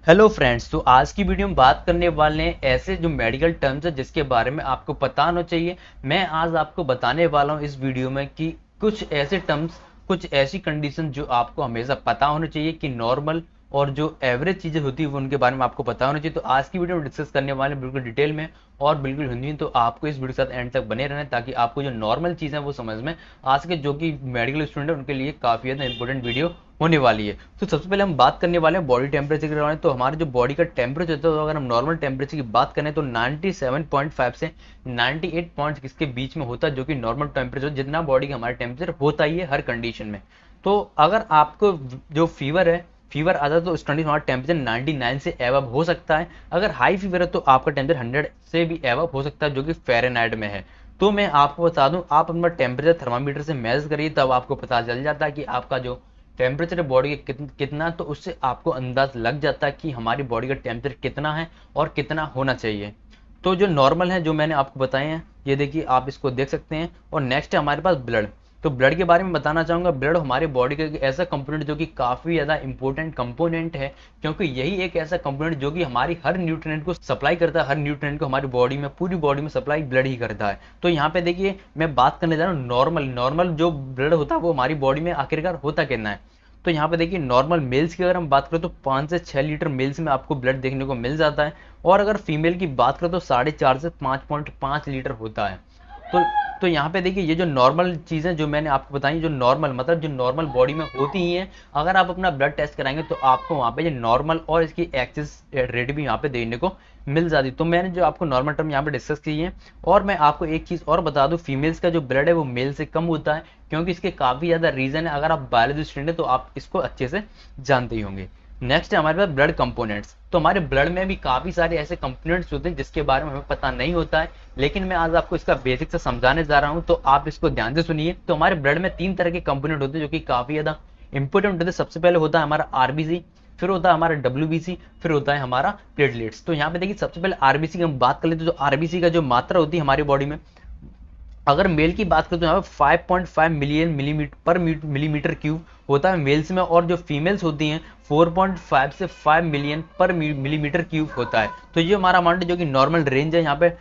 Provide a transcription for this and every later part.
Hello friends. तो आज की वीडियो में बात करने वाले हैं ऐसे जो मेडिकल टर्म्स है जिसके बारे में आपको पता होना चाहिए। मैं आज आपको बताने वाला हूं इस वीडियो में कि कुछ ऐसे टर्म्स, कुछ ऐसी कंडीशन जो आपको हमेशा पता होना चाहिए कि नॉर्मल और जो एवरेज चीज़ें होती है वो उनके बारे में आपको पता होना चाहिए। तो आज की वीडियो में डिस्कस करने वाले हैं बिल्कुल डिटेल में और बिल्कुल हिंदी में। तो आपको इस वीडियो के साथ एंड तक बने रहना ताकि आपको जो नॉर्मल चीज़ है वो समझ में आ सके, जो कि मेडिकल स्टूडेंट है उनके लिए काफ़ी ज़्यादा इंपॉर्टेंट वीडियो होने वाली है। तो सबसे पहले हम बात करने वाले हैं बॉडी टेम्परेचर के बारे में। तो हमारे जो बॉडी का टेम्परेचर होता है, तो अगर हम नॉर्मल टेम्परेचर की बात करें तो 97.5 से 98 पॉइंट इसके बीच में होता है, जो कि नॉर्मल टेम्परेचर जितना बॉडी का हमारा टेम्परेचर होता ही है हर कंडीशन में। तो अगर आपको जो फीवर है, फीवर आता है तो उस कंडीशन हमारा टेम्परेचर 99 से एवब हो सकता है। अगर हाई फीवर है तो आपका टेम्परेचर 100 से भी एवब हो सकता है, जो कि फ़ारेनहाइट में है। तो मैं आपको बता दूं, आप अपना टेम्परेचर थर्मामीटर से मेजर करिए, तब आपको पता चल जाता है कि आपका जो टेम्परेचर है बॉडी का कितना। तो उससे आपको अंदाज लग जाता है कि हमारी बॉडी का टेम्परेचर कितना है और कितना होना चाहिए। तो जो नॉर्मल है जो मैंने आपको बताए हैं, ये देखिए आप इसको देख सकते हैं। और नेक्स्ट है हमारे पास ब्लड। तो ब्लड के बारे में बताना चाहूँगा। ब्लड हमारे बॉडी का एक ऐसा कंपोनेंट जो कि काफ़ी ज़्यादा इंपॉर्टेंट कंपोनेंट है, क्योंकि यही एक ऐसा कंपोनेंट जो कि हमारी हर न्यूट्रिएंट को सप्लाई करता है। हर न्यूट्रिएंट को हमारी बॉडी में, पूरी बॉडी में सप्लाई ब्लड ही करता है। तो यहाँ पे देखिए मैं बात करने जा रहा हूँ नॉर्मल। नॉर्मल जो ब्लड होता है वो हमारी बॉडी में आखिरकार होता कितना है। तो यहाँ पे देखिए नॉर्मल मेल्स की अगर हम बात करें तो 5 से 6 लीटर मेल्स में आपको ब्लड देखने को मिल जाता है। और अगर फीमेल की बात करें तो 4.5 से 5.5 लीटर होता है। तो तो यहाँ पे देखिए ये जो नॉर्मल चीज़ें जो मैंने आपको बताई, जो नॉर्मल मतलब जो नॉर्मल बॉडी में होती ही हैं, अगर आप अपना ब्लड टेस्ट कराएंगे तो आपको वहाँ पे ये नॉर्मल और इसकी एक्सेस रेट भी यहाँ पे देखने को मिल जाती। तो मैंने जो आपको नॉर्मल टर्म यहाँ पे डिस्कस की है। और मैं आपको एक चीज़ और बता दूँ, फीमेल्स का जो ब्लड है वो मेल से कम होता है, क्योंकि इसके काफ़ी ज़्यादा रीज़न है। अगर आप बायोलॉजी स्टूडेंट है तो आप इसको अच्छे से जानते ही होंगे। नेक्स्ट है हमारे पास ब्लड कंपोनेंट्स। तो हमारे ब्लड में भी काफ़ी सारे ऐसे कंपोनेंट्स होते हैं जिसके बारे में हमें पता नहीं होता है, लेकिन मैं आज आपको इसका बेसिक से समझाने जा रहा हूँ, तो आप इसको ध्यान से सुनिए। तो हमारे ब्लड में 3 तरह के कंपोनेंट होते हैं जो कि काफ़ी ज़्यादा इंपॉर्टेंट होते हैं। सबसे पहले होता है हमारा आरबीसी, फिर होता है हमारा डब्ल्यूबीसी, फिर होता है हमारा प्लेटलेट्स। तो यहाँ पे देखिए सबसे पहले आरबीसी की हम बात कर लेते हैं। तो आरबीसी का जो मात्रा होती है हमारी बॉडी में, अगर मेल की बात करें तो यहाँ पे 5.5 मिलियन मिलीमीटर पर मिलीमीटर क्यूब होता है मेल्स में, और जो फीमेल्स होती हैं 4.5 से 5 मिलियन पर मिलीमीटर क्यूब होता है। तो ये हमारा अमाउंट जो कि नॉर्मल रेंज है यहाँ पे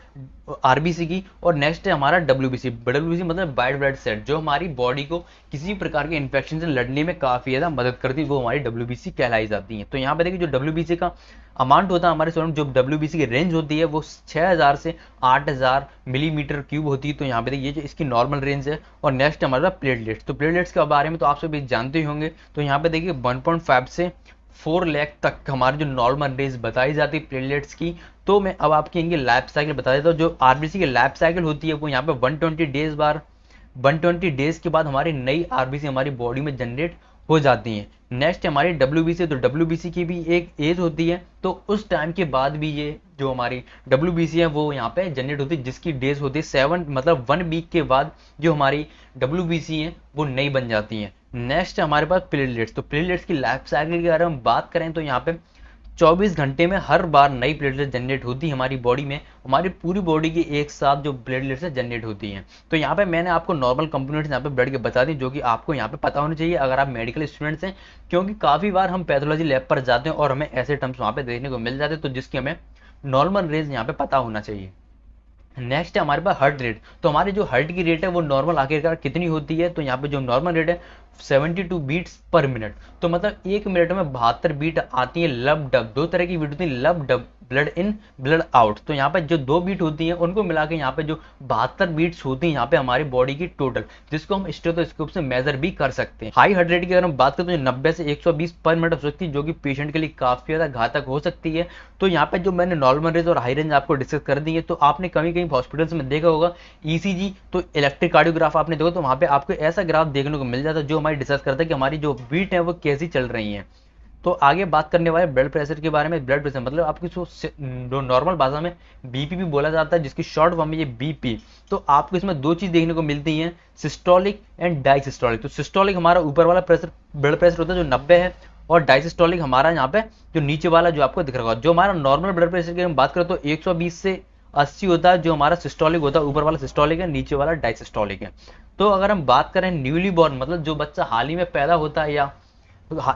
आरबीसी की। और नेक्स्ट है हमारा डब्ल्यूबीसी। डब्ल्यूबीसी मतलब वाइट ब्लड सेल, जो हमारी बॉडी को किसी भी प्रकार के इन्फेक्शन से लड़ने में काफ़ी ज़्यादा मदद करती है, वो हमारी डब्ल्यूबीसी कहलाई जाती है। तो यहाँ पे देखिए जो डब्ल्यूबीसी का अमाउंट होता है हमारे स्टूडेंट, जो डब्ल्यूबीसी की रेंज होती है वो 6000 से 8000 मिलीमीटर क्यूब होती है। तो यहाँ पे देखिए ये जो इसकी नॉर्मल रेंज है। और नेक्स्ट हमारे पास प्लेटलेट्स। तो प्लेटलेट्स के बारे में तो आप सभी जानते ही होंगे। तो यहाँ पे देखिए 1.5 से 4 लाख तक हमारी जो नॉर्मल रेंज बताई जाती है प्लेटलेट्स की। तो मैं अब आपकी इनकी लाइफ साइकिल बता देता हूँ। जो आरबीसी की लाइफ साइकिल होती है वो यहाँ पे 120 डेज के बाद हमारी नई आरबीसी हमारी बॉडी में जनरेट हो जाती हैं। नेक्स्ट हमारी डब्ल्यूबीसी। तो डब्ल्यूबीसी की भी एक एज होती है, तो उस टाइम के बाद भी ये जो हमारी डब्ल्यूबीसी है वो यहाँ पे जनरेट होती है, जिसकी डेज होती है 7 मतलब 1 वीक के बाद जो हमारी डब्ल्यूबीसी है वो नई बन जाती है। नेक्स्ट हमारे पास प्लेटलेट्स। तो प्लेटलेट्स की लाइफ साइकिल के बारे में बात करें तो यहाँ पे 24 घंटे में हर बार नई प्लेटलेट जनरेट होती है हमारी बॉडी में। हमारी पूरी बॉडी की एक साथ जो प्लेटलेट्स जनरेट होती हैं। तो यहाँ पे मैंने आपको नॉर्मल कंपोनेंट्स यहाँ पे ब्लड के बता दी, जो कि आपको यहाँ पे पता होना चाहिए अगर आप मेडिकल स्टूडेंट्स हैं, क्योंकि काफ़ी बार हम पैथोलॉजी लैब पर जाते हैं और हमें ऐसे टर्म्स वहाँ पे देखने को मिल जाते हैं, तो जिसकी हमें नॉर्मल रेंज यहाँ पे पता होना चाहिए। नेक्स्ट है हमारे पास हार्ट रेट। तो हमारी जो हार्ट की रेट है वो नॉर्मल आखिरकार कितनी होती है, तो यहाँ पे जो नॉर्मल रेट है 72 बीट्स पर मिनट। तो मतलब 1 मिनट में 72 बीट आती है लब डब। दो तरह की बीट होती है, लब dub, blood in blood out. तो यहाँ पे जो 2 बीट होती हैं उनको मिला के यहाँ पे जो 72 बीट्स होती हैं यहाँ पे हमारी बॉडी की टोटल, जिसको हम स्टेथोस्कोप से मेजर भी कर सकते हैं। हाई हार्ट रेट की अगर हम बात करें तो 90 से 120 पर मिनट हो सकती है, जो कि पेशेंट के लिए काफी ज्यादा घातक हो सकती है। तो यहाँ पे जो मैंने नॉर्मल रेंज और हाई रेंज आपको डिस्कस कर दी है, तो आपने कहीं कहीं हॉस्पिटल्स में देखा होगा ईसीजी, तो इलेक्ट्रिक कार्डियोग्राफ आपने देखा, तो वहाँ पे आपको ऐसा ग्राफ देखने को मिल जाता है जो हमारी डिस्कस करता है कि हमारी जो बीट है वो कैसी चल रही है। तो आगे बात करने वाले ब्लड प्रेशर के बारे में। ब्लड प्रेशर मतलब आपकी जो नॉर्मल भाषा में बीपी भी बोला जाता है, जिसकी शॉर्ट फॉर्म में ये बीपी। तो आपको इसमें दो चीज देखने को मिलती हैं, सिस्टोलिक एंड डायसिस्टोलिक। तो सिस्टोलिक हमारा ऊपर वाला प्रेशर, ब्लड प्रेशर होता है जो 90 है, और डायसिस्टोलिक हमारा यहाँ पे जो नीचे वाला जो आपको दिख रहा होगा। जो हमारा नॉर्मल ब्लड प्रेशर की हम बात करें तो 120 से 80 होता है, जो हमारा सिस्टोलिक होता है, ऊपर वाला सिस्टोलिक है, नीचे वाला डायसिस्टोलिक है। तो अगर हम बात करें न्यूली बॉर्न मतलब जो बच्चा हाल ही में पैदा होता है या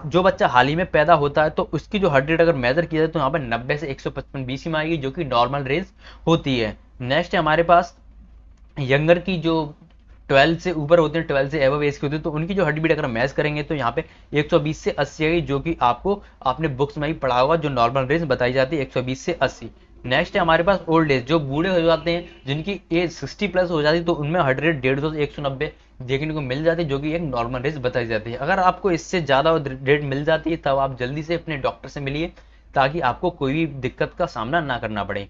जो बच्चा हाल ही में पैदा होता है तो उसकी जो हार्ट रेट अगर मेजर किया जाए तो यहाँ पर 90 से 155 बीसी में आएगी, जो कि नॉर्मल रेंज होती है। नेक्स्ट है हमारे पास यंगर की, जो 12 से ऊपर होते हैं, 12 से एबव एज के होते हैं, तो उनकी जो हार्ट बीट अगर मैच करेंगे तो यहाँ पे 120 से 80 आएगी, जो कि आपको आपने बुक्स में ही पढ़ा होगा, जो नॉर्मल रेंज बताई जाती है 120 से 80। नेक्स्ट है हमारे पास ओल्ड एज, जो बूढ़े हो जाते हैं, जिनकी एज 60 प्लस हो जाती है, तो उनमें हार्ट रेट 150 से 190 देखने को मिल जाती है, जो कि एक नॉर्मल रेंज बताई जाती है। अगर आपको इससे ज़्यादा रेट मिल जाती है तब आप जल्दी से अपने डॉक्टर से मिलिए, ताकि आपको कोई भी दिक्कत का सामना ना करना पड़े।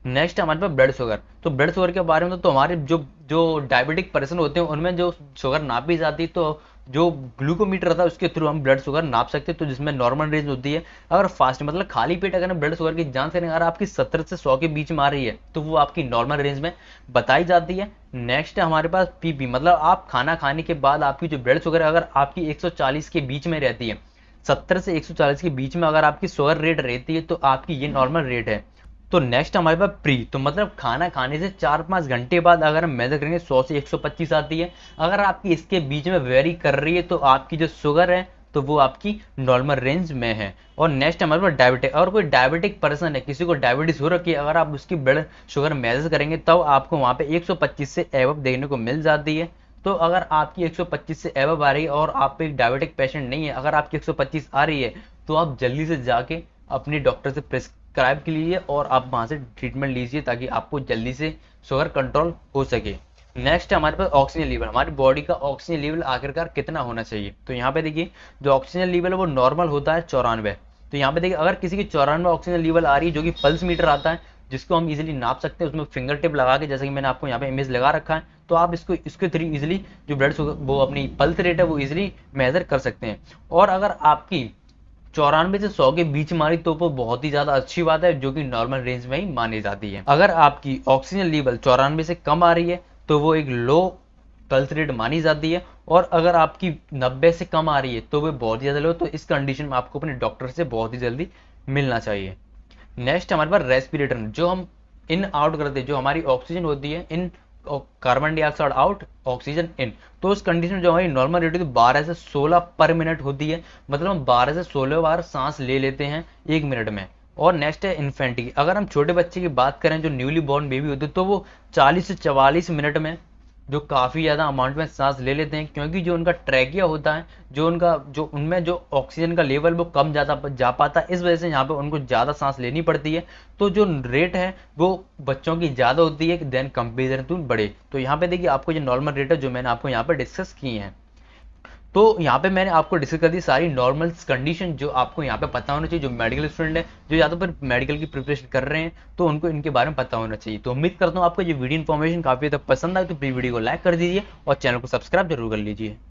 नेक्स्ट हमारे पास ब्लड शुगर। तो ब्लड शुगर के बारे में तो हमारे जो जो डायबिटिक पर्सन होते हैं उनमें जो शुगर नापी जाती है, तो जो ग्लूकोमीटर रहता है उसके थ्रू हम ब्लड शुगर नाप सकते हैं, तो जिसमें नॉर्मल रेंज होती है। अगर फास्ट मतलब खाली पेट अगर हम ब्लड शुगर की जांच करें, अगर आपकी 70 से 100 के बीच में आ रही है तो वो आपकी नॉर्मल रेंज में बताई जाती है। नेक्स्ट है हमारे पास पीपी, मतलब आप खाना खाने के बाद आपकी जो ब्लड शुगर अगर आपकी 140 के बीच में रहती है, 70 से 140 के बीच में अगर आपकी शुगर रेट रहती है तो आपकी ये नॉर्मल रेट है। तो नेक्स्ट हमारे पास प्री, तो मतलब खाना खाने से 4-5 घंटे बाद अगर हम मेजर करेंगे 100 से 125 आती है। अगर आपकी इसके बीच में वेरी कर रही है तो आपकी जो शुगर है तो वो आपकी नॉर्मल रेंज में है। और नेक्स्ट हमारे पास डायबिटिक, अगर कोई डायबिटिक पर्सन है, किसी को डायबिटीज हो रखी है, अगर आप उसकी ब्लड शुगर मेजर करेंगे तब आपको वहाँ पे 125 से एबव देखने को मिल जाती है। तो अगर आपकी 125 से एबव आ रही है और आप एक डायबिटिक पेशेंट नहीं है, अगर आपकी 125 आ रही है तो आप जल्दी से जाके अपने डॉक्टर से प्रिस्क्राइब के लिए और आप वहाँ से ट्रीटमेंट लीजिए, ताकि आपको जल्दी से शुगर कंट्रोल हो सके। नेक्स्ट है हमारे पास ऑक्सीजन लेवल, हमारी बॉडी का ऑक्सीजन लेवल आखिरकार कितना होना चाहिए। तो यहाँ पे देखिए जो ऑक्सीजन लेवल है वो नॉर्मल होता है 94। तो यहाँ पे देखिए अगर किसी की 94 ऑक्सीजन लेवल आ रही है, जो कि पल्स मीटर आता है जिसको हम इजीली नाप सकते हैं, उसमें फिंगर टिप लगा के, जैसे कि मैंने आपको यहाँ पे इमेज लगा रखा है, तो आप इसके थ्रू इजीली जो ब्लड शुगर वो अपनी पल्स रेट है वो इजीली मेजर कर सकते हैं। और अगर आपकी 94 से 100 के बीच मारी तो वो बहुत ही ज्यादा अच्छी बात है, जो कि नॉर्मल रेंज में ही मानी जाती है। अगर आपकी ऑक्सीजन लेवल 94 से कम आ रही है तो वो एक लो पल्स रेट मानी जाती है। और अगर आपकी 90 से कम आ रही है तो वो बहुत ही ज्यादा लो, तो इस कंडीशन में आपको अपने डॉक्टर से बहुत ही जल्दी मिलना चाहिए। नेक्स्ट हमारे पास रेस्पिरेटर, जो हम इन आउट करते हैं, जो हमारी ऑक्सीजन होती है in, carbon dioxide out, oxygen in, तो उस कंडीशन में जो हमारी नॉर्मल रेट होती है 12 से 16 पर मिनट होती है, मतलब हम 12 से 16 बार सांस ले लेते हैं 1 मिनट में। और नेक्स्ट है इन्फेंट की, अगर हम छोटे बच्चे की बात करें जो न्यूली बॉर्न बेबी होते हैं तो वो 40 से 44 मिनट में जो काफ़ी ज़्यादा अमाउंट में सांस ले लेते हैं, क्योंकि जो उनका ट्रैकिया होता है, जो उनका जो उनमें जो ऑक्सीजन का लेवल वो कम जा पाता है, इस वजह से यहाँ पे उनको ज़्यादा सांस लेनी पड़ती है। तो जो रेट है वो बच्चों की ज़्यादा होती है देन कंपेरिजन टू बड़े। तो यहाँ पे देखिए आपको जो नॉर्मल रेट है जो मैंने आपको यहाँ पे डिस्कस की है, तो यहाँ पे मैंने आपको डिस्कस कर दी सारी नॉर्मल कंडीशन जो आपको यहाँ पे पता होना चाहिए। जो मेडिकल स्टूडेंट है, जो या तो फिर मेडिकल की प्रिपरेशन कर रहे हैं, तो उनको इनके बारे में पता होना चाहिए। तो उम्मीद करता हूँ आपको ये वीडियो इन्फॉर्मेशन काफी हद तक पसंद आए, तो वीडियो को लाइक कर दीजिए और चैनल को सब्सक्राइब जरूर कर लीजिए।